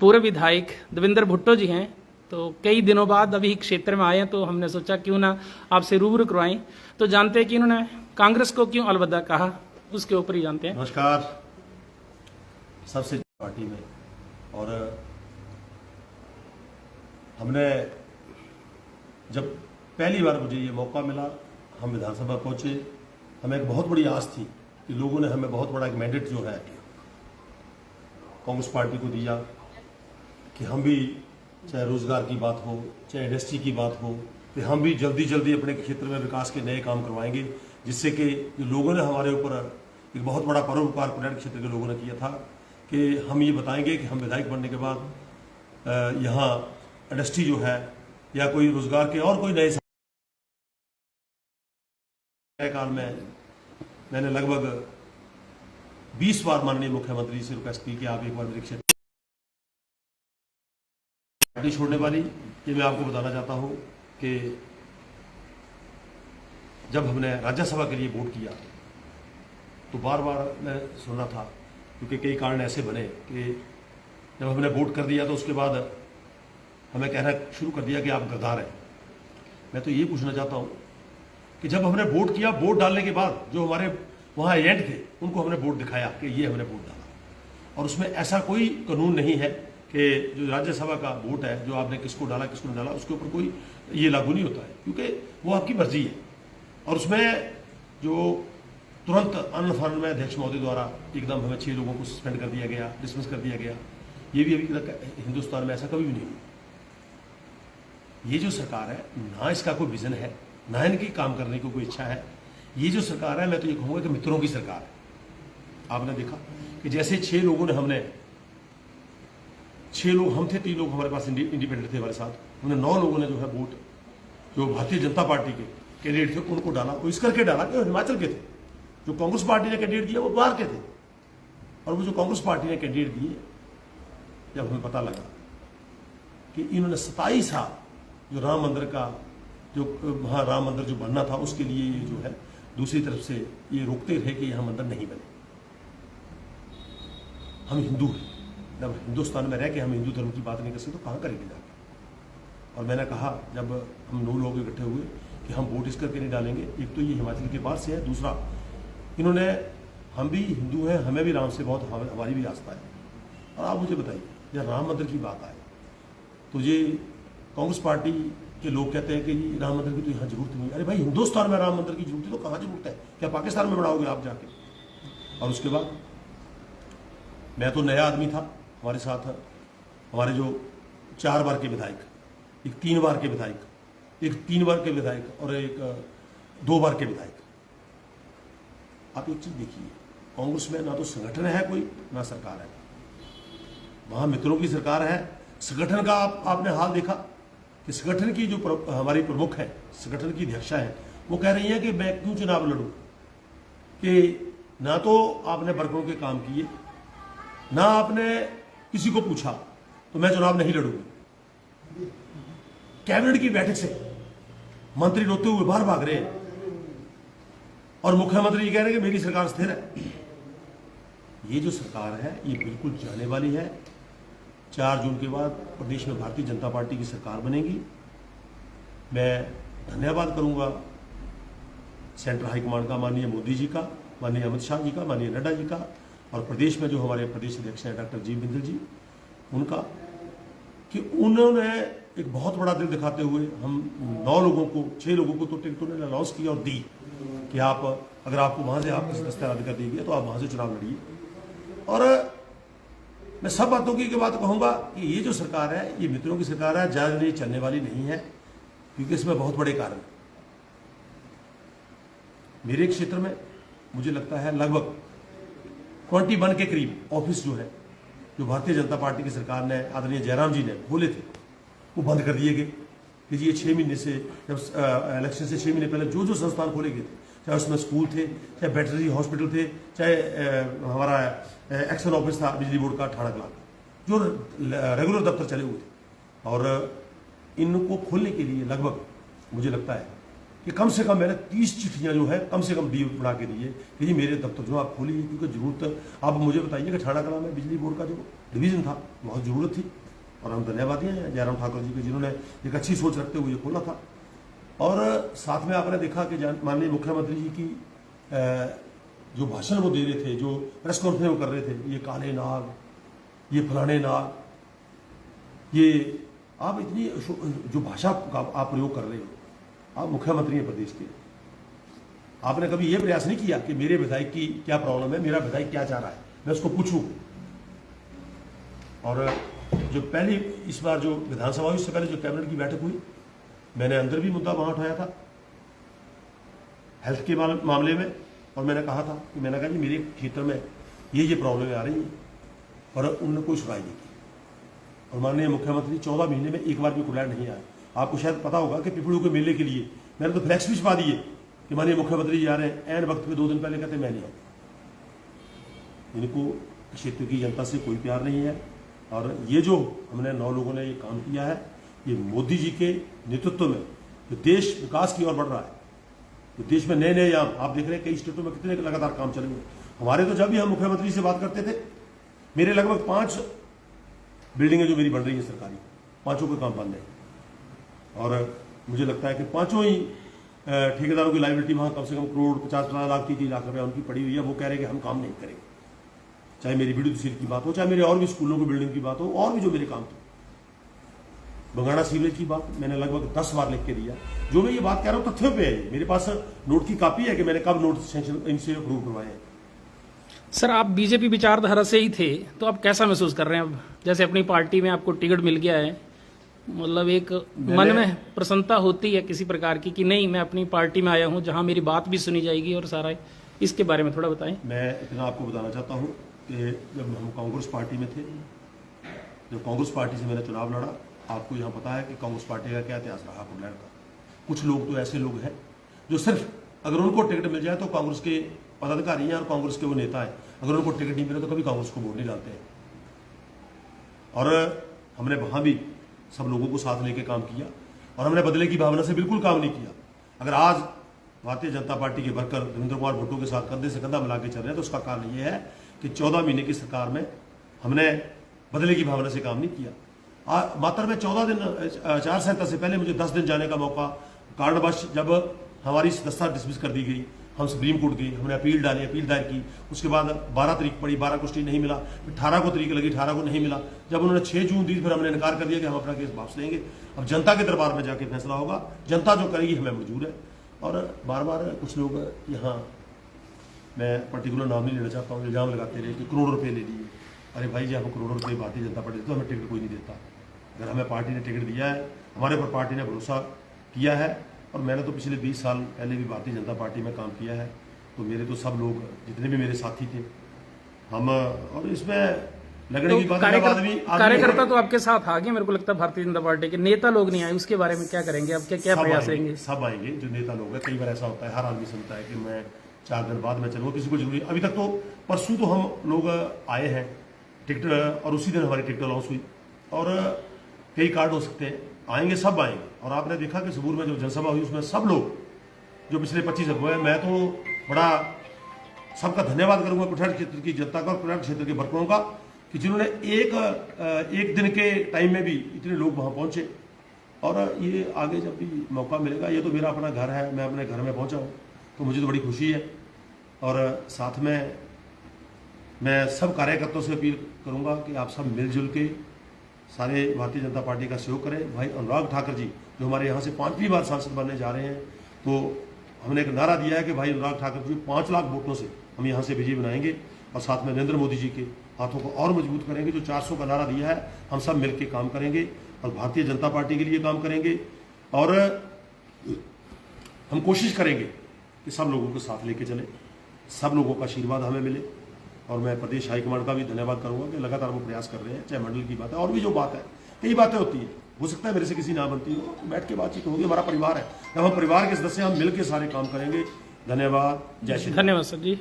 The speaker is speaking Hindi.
पूर्व विधायक देवेंद्र भुट्टो जी हैं। तो कई दिनों बाद अभी क्षेत्र में आए हैं, तो हमने सोचा क्यों ना आपसे रूबरू करवाएं। तो जानते हैं कि इन्होंने कांग्रेस को क्यों अलविदा कहा, उसके ऊपर ही जानते हैं। नमस्कार। सबसे पार्टी में और हमने जब पहली बार मुझे ये मौका मिला, हम विधानसभा पहुंचे, हमें एक बहुत बड़ी आस थी कि लोगों ने हमें बहुत बड़ा एक मैंडेट जो है कांग्रेस पार्टी को दिया कि हम भी, चाहे रोजगार की बात हो, चाहे इंडस्ट्री की बात हो, कि हम भी जल्दी जल्दी अपने क्षेत्र में विकास के नए काम करवाएंगे, जिससे कि जो लोगों ने हमारे ऊपर एक बहुत बड़ा परोपकार पर्यटन क्षेत्र के लोगों ने किया था कि हम ये बताएंगे कि हम विधायक बनने के बाद यहाँ इंडस्ट्री जो है या कोई रोजगार के और कोई नए काल में मैंने लगभग 20 बार माननीय मुख्यमंत्री से रिक्वेस्ट की कि आप एक बार मेरे क्षेत्र पार्टी छोड़ने वाली। ये मैं आपको बताना चाहता हूं कि जब हमने राज्यसभा के लिए वोट किया तो बार बार मैं सुन रहा था, क्योंकि कई कारण ऐसे बने कि जब हमने वोट कर दिया तो उसके बाद हमें कहना शुरू कर दिया कि आप गद्दार हैं। मैं तो ये पूछना चाहता हूं कि जब हमने वोट किया, वोट डालने के बाद जो हमारे वहां एजेंट थे उनको हमने वोट दिखाया कि ये हमने वोट डाला, और उसमें ऐसा कोई कानून नहीं है कि जो राज्यसभा का वोट है, जो आपने किसको डाला किसको नहीं डाला, उसके ऊपर कोई ये लागू नहीं होता है, क्योंकि वो आपकी मर्जी है। और उसमें जो तुरंत अनफॉर्म में अध्यक्ष महोदय द्वारा एकदम हमें 6 लोगों को सस्पेंड कर दिया गया, डिसमिस कर दिया गया, ये भी अभी तक हिंदुस्तान में ऐसा कभी भी नहीं हुआ। ये जो सरकार है, ना इसका कोई विजन है, ना इनकी काम करने की कोई इच्छा है। ये जो सरकार है, मैं तो ये कहूंगा कि मित्रों की सरकार है। आपने देखा कि जैसे 6 लोगों ने, हमने 6 लोग हम थे, 3 लोग हमारे पास इंडिपेंडेंट थे हमारे साथ, हमने 9 लोगों ने जो है वोट जो भारतीय जनता पार्टी के कैंडिडेट थे उनको डाला। वो इस करके डाला कि हिमाचल के थे, जो कांग्रेस पार्टी ने कैंडिडेट दिया वो बाहर के थे, और वो जो कांग्रेस पार्टी ने कैंडिडेट दिए, जब हमें पता लगा कि इन्होंने 27 साल जो राम मंदिर का, जो वहां राम मंदिर जो बनना था, उसके लिए ये जो है दूसरी तरफ से ये रोकते रहे कि यहां मंदिर नहीं बने। हम हिंदू हैं, जब हिंदुस्तान में रह के हम हिंदू धर्म की बात नहीं कर सकते तो कहां करेंगे जाके। और मैंने कहा, जब हम 9 लोग इकट्ठे हुए कि हम वोट इस करके नहीं डालेंगे, एक तो ये हिमाचल के बाहर से है, दूसरा इन्होंने, हम भी हिंदू हैं, हमें भी राम से बहुत हमारी भी आस्था है। और आप मुझे बताइए, जब राम मंदिर की बात आए तो ये कांग्रेस पार्टी के लोग कहते हैं कि राम मंदिर की तो यहाँ जरूरत नहीं। अरे भाई, हिंदुस्तान में राम मंदिर की जरूरत है तो कहाँ जरूरत है? क्या पाकिस्तान में बनाओगे आप जाके? और उसके बाद मैं तो नया आदमी था, हमारे साथ हमारे जो 4 बार के विधायक, एक 3 बार के विधायक, एक 3 बार के विधायक और एक 2 बार के विधायक। आप एक चीज देखिए, कांग्रेस में ना तो संगठन है कोई, ना सरकार है। वहां मित्रों की सरकार है। संगठन का आपने हाल देखा कि संगठन की जो हमारी प्रमुख है, संगठन की अध्यक्षा है, वो कह रही है कि मैं क्यों चुनाव लड़ूं, कि ना तो आपने वर्करों के काम किए, ना आपने किसी को पूछा, तो मैं चुनाव नहीं लड़ूंगी। कैबिनेट की बैठक से मंत्री रोते हुए बाहर भाग रहे हैं और मुख्यमंत्री कह रहे हैं कि मेरी सरकार स्थिर है। ये जो सरकार है ये बिल्कुल जाने वाली है। 4 जून के बाद प्रदेश में भारतीय जनता पार्टी की सरकार बनेगी। मैं धन्यवाद करूंगा सेंट्रल हाईकमांड का, माननीय मोदी जी का, माननीय अमित शाह जी का, माननीय नड्डा जी का, और प्रदेश में जो हमारे प्रदेश अध्यक्ष हैं डॉक्टर जी बिंदल जी, उनका, कि उन्होंने एक बहुत बड़ा दिल दिखाते हुए हम 9 लोगों को, 6 लोगों को तो टिकट उन्होंने अनाउंस किया और दी कि आप, अगर आपको वहां से आप दस्तराज कर दी गई तो आप वहां से चुनाव लड़िए। और मैं सब बातों की बात कहूंगा कि ये जो सरकार है ये मित्रों की सरकार है, ज्यादा नहीं चलने वाली नहीं है, क्योंकि इसमें बहुत बड़े कारण। मेरे क्षेत्र में मुझे लगता है लगभग 21 के करीब ऑफिस जो है, जो भारतीय जनता पार्टी की सरकार ने, आदरणीय जयराम जी ने खोले थे, वो बंद कर दिए गए। कि ये 6 महीने से, जब इलेक्शन से 6 महीने पहले जो जो संस्थान खोले गए थे, चाहे उसमें स्कूल थे, चाहे वेटरनरी हॉस्पिटल थे, चाहे हमारा एक्शन ऑफिस था बिजली बोर्ड का ठाणा कला, जो रेगुलर दफ्तर चले हुए थे, और इनको खोलने के लिए लगभग मुझे लगता है कि कम से कम मैंने 30 चिट्ठियां जो है कम से कम डी बना के दी है कि जी मेरे दफ्तर जो आप खोलिए, क्योंकि जरूरत। आप मुझे बताइए कि ठाणा कला में बिजली बोर्ड का जो डिवीजन था बहुत ज़रूरत थी, और हम धन्यवादी हैं जयराम ठाकुर जी के, जिन्होंने एक अच्छी सोच रखते हुए ये खोला था। और साथ में आपने देखा कि माननीय मुख्यमंत्री जी की जो भाषण वो दे रहे थे, जो प्रेस कॉन्फ्रेंस वो कर रहे थे, ये काले नाग, ये फलाने नाग, ये आप इतनी जो भाषा का आप प्रयोग कर रहे हो, आप मुख्यमंत्री हैं प्रदेश के, आपने कभी ये प्रयास नहीं किया कि मेरे विधायक की क्या प्रॉब्लम है, मेरा विधायक क्या चाह रहा है, मैं उसको पूछूं। और जो पहली इस बार जो विधानसभा हुई, इससे पहले जो कैबिनेट की बैठक हुई, मैंने अंदर भी मुद्दा वहां उठाया था हेल्थ के मामले में, और मैंने कहा था कि मैंने कहा जी मेरे क्षेत्र में ये प्रॉब्लम आ रही है, और उन्होंने कोई सुनाई नहीं की। और माननीय मुख्यमंत्री 14 महीने में एक बार भी कुलैंड नहीं आए। आपको शायद पता होगा कि पिपड़ू के मेले के लिए मैंने तो फ्लैक्स भी छपा दिए कि माननीय मुख्यमंत्री जी आ रहे हैं, एन वक्त पे 2 दिन पहले कहते मैं नहीं आऊँ। इनको क्षेत्र की जनता से कोई प्यार नहीं है, और ये जो हमने 9 लोगों ने ये काम किया है, ये मोदी जी के नेतृत्व में जो देश विकास की ओर बढ़ रहा है, तो देश में नए नए आप देख रहे हैं कई स्टेटों में कितने लगातार काम चल रहे हैं। हमारे तो जब भी हम मुख्यमंत्री से बात करते थे, मेरे लगभग 5 बिल्डिंगें जो मेरी बन रही है सरकारी, 5 का काम बंद है, और मुझे लगता है कि 5 ही ठेकेदारों की लाइबिलिटी वहां कम से कम करोड़ 50-50 लाख 30 लाख रुपया उनकी पड़ी हुई है। वो कह रहे हैं कि हम काम नहीं करेंगे, चाहे मेरी विद्युत तहसील की बात हो, चाहे मेरे और भी स्कूलों की बिल्डिंग की बात हो, और भी जो मेरे काम थे, बंगाणा सीवरेज की बात मैंने लगभग 10 बार लिख के दिया। जो मैं ये बात कह रहा हूं तथ्यों पे है, मेरे पास नोट की कॉपी है कि मैंने कब नोट सेंक्शन इनसे अप्रूव करवाए हैं। सर, आप बीजेपी विचारधारा से ही थे, तो आप कैसा महसूस कर रहे हैं अब, जैसे अपनी पार्टी में आपको टिकट मिल गया है, मतलब एक मन में प्रसन्नता होती है किसी प्रकार की कि नहीं मैं अपनी पार्टी में आया हूं जहां मेरी बात भी सुनी जाएगी और सारा, इसके बारे में थोड़ा बताएं। मैं इतना आपको बताना चाहता हूं कि जब हम कांग्रेस पार्टी में थे, जब कांग्रेस पार्टी से मैंने चुनाव लड़ा, आपको यहाँ पता है कि कांग्रेस पार्टी का क्या इतिहास रहा कुलैंड का। कुछ लोग तो ऐसे लोग हैं जो सिर्फ अगर उनको टिकट मिल जाए तो कांग्रेस के पदाधिकारी हैं और कांग्रेस के वो नेता हैं, अगर उनको टिकट नहीं मिले तो कभी कांग्रेस को वोट नहीं डालते हैं। और हमने वहां भी सब लोगों को साथ लेके काम किया, और हमने बदले की भावना से बिल्कुल काम नहीं किया। अगर आज भारतीय जनता पार्टी के वर्कर देवेंद्र कुमार भुट्टो के साथ कंधे से कंधा मिला के चल रहे हैं, तो उसका कारण यह है कि 14 महीने की सरकार में हमने बदले की भावना से काम नहीं किया। मात्र में 14 दिन आचार-संहिता से पहले मुझे 10 दिन जाने का मौका, कारणवश जब हमारी सदस्यता डिसमिस कर दी गई, हम सुप्रीम कोर्ट गए, हमने अपील डाली, अपील दायर की, उसके बाद 12 तारीख पड़ी, 12 को स्टे नहीं मिला, फिर 18 को तारीख लगी, 18 को नहीं मिला। जब उन्होंने 6 जून दी, फिर हमने इनकार कर दिया कि हम अपना केस वापस लेंगे, अब जनता के दरबार में जाके फैसला होगा, जनता जो करेगी हमें मंजूर है। और बार बार कुछ लोग यहाँ, मैं पर्टिकुलर नाम नहीं लेना चाहता हूँ, इल्जाम लगाते रहे कि करोड़ों रुपये ले लिए। अरे भाई जी, आपको करोड़ों रुपये भारतीय जनता पार्टी तो हमें टिकट कोई नहीं देता। अगर हमें पार्टी ने टिकट दिया है, हमारे ऊपर पार्टी ने भरोसा किया है, और मैंने तो पिछले 20 साल पहले भी भारतीय जनता पार्टी में काम किया है, तो मेरे तो सब लोग जितने भी मेरे साथी थे हम, और इसमें लगने की बात कार्यकर्ता तो आपके साथ आ गए, मेरे को लगता है भारतीय जनता पार्टी के नेता लोग नहीं आए, उसके बारे में क्या करेंगे अब, क्या प्रयास रहेंगे? सब आएंगे जो नेता लोग हैं। कई बार ऐसा होता है, हर आदमी समझता है कि मैं 4 दिन बाद में चलूंगा, किसी को जरूरी। अभी तक तो परसों तो हम लोग आए हैं टिकट, और उसी दिन हमारी टिकट लॉन्च हुई, और कई कार्ड हो सकते हैं, आएंगे, सब आएंगे। और आपने देखा कि सबूर में जो जनसभा हुई उसमें सब लोग जो पिछले 25 हुए, मैं तो बड़ा सबका धन्यवाद करूंगा कुठार क्षेत्र की जनता का और कुठार क्षेत्र के वर्करों का, कि जिन्होंने एक दिन के टाइम में भी इतने लोग वहां पहुंचे। और ये आगे जब भी मौका मिलेगा, ये तो मेरा अपना घर है, मैं अपने घर में पहुंचा हूं, तो मुझे तो बड़ी खुशी है। और साथ में मैं सब कार्यकर्ताओं से अपील करूंगा कि आप सब मिलजुल के सारे भारतीय जनता पार्टी का सहयोग करें। भाई अनुराग ठाकुर जी जो हमारे यहाँ से 5वीं बार सांसद बनने जा रहे हैं, तो हमने एक नारा दिया है कि भाई अनुराग ठाकुर जी 5 लाख वोटों से हम यहाँ से विजयी बनाएंगे, और साथ में नरेंद्र मोदी जी के हाथों को और मजबूत करेंगे। जो 400 का नारा दिया है, हम सब मिलकर काम करेंगे और भारतीय जनता पार्टी के लिए काम करेंगे, और हम कोशिश करेंगे कि सब लोगों को साथ लेके चले, सब लोगों का आशीर्वाद हमें मिले। और मैं प्रदेश हाईकमांड का भी धन्यवाद करूंगा कि लगातार वो प्रयास कर रहे हैं, चाहे मंडल की बात है और भी जो बात है, कई बातें होती है, हो सकता है मेरे से किसी ना बनती हो, बैठ के बातचीत होगी। हमारा परिवार है, जब हम परिवार के सदस्य हम मिलकर सारे काम करेंगे। धन्यवाद, जय श्री राम। धन्यवाद सर जी।